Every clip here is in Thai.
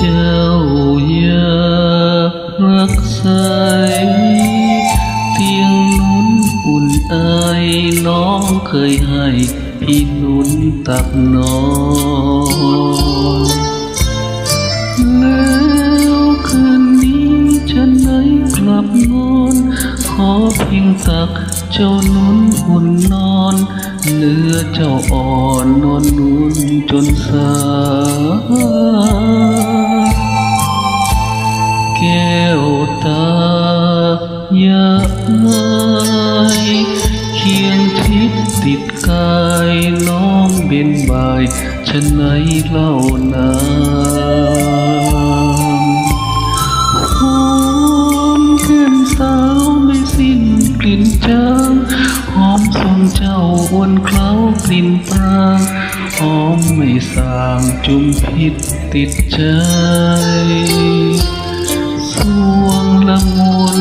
เจ้าอยากรักใสเตียงนุ่นอุ่นไอน้องเคยให้พี่นุ่นตักนอนแล้วคืนนี้ฉันไหนกลับนอนขอเพียงตักเจ้านุ่นอุ่นนอนเนื้อเจ้าอ่อนนอนนุ่นจนสายแก้วตาอย่าไห้เคียงทิศติดกายน้องเบ็นบ่ายฉันไหนเล่านามหอมแก้มสาวไม่สิ้นกลิ่นจางหอมทรงเจ้าวนเคล้ากลิ่นปรางหอมไม่สางจุมพิษติดใจสวงละมุน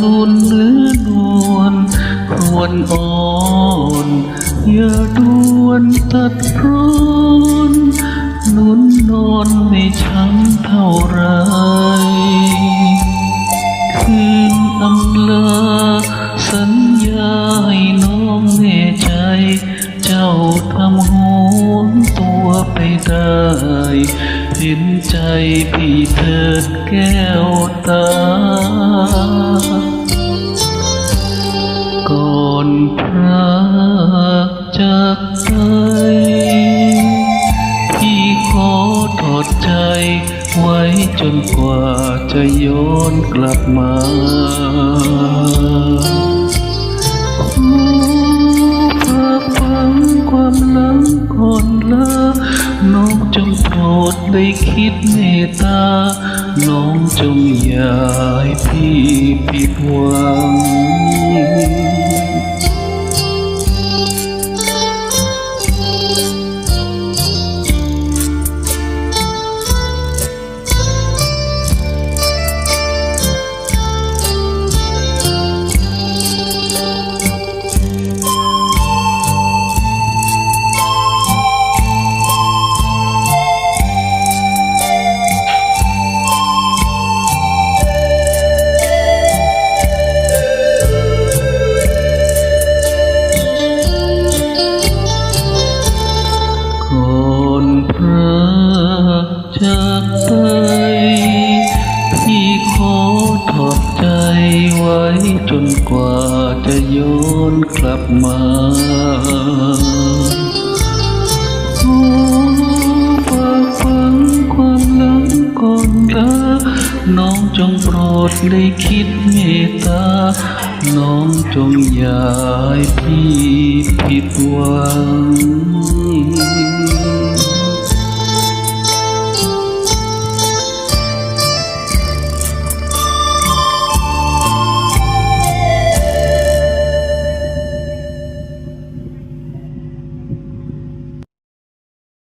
นุ่นเนื้อนวลครวนอ่อนอย่าด่วนตัดร้อนนุ่นนอนไม่ช้ำเท่าไรคืนอำลาสัญญาให้น้องแน่ใจเจ้าทำโหนตัวไปได้เห็นใจพี่เถิดแก้วตาก่อนพระจากไปพี่ขอถอดใจไว้จนกว่าจะย้อนกลับมาความหลังก่อนลาน้องจงโปรดได้คิดเมตตาน้องจงอย่าให้พี่ผิดหวังจากไปพี่ขอถอดใจไว้จนกว่าจะย้อนกลับมาขอฝากฝังความหลังก่อนลาน้องจงโปรดได้คิดเมตตาน้องจงอย่าให้พี่ผิดหวัง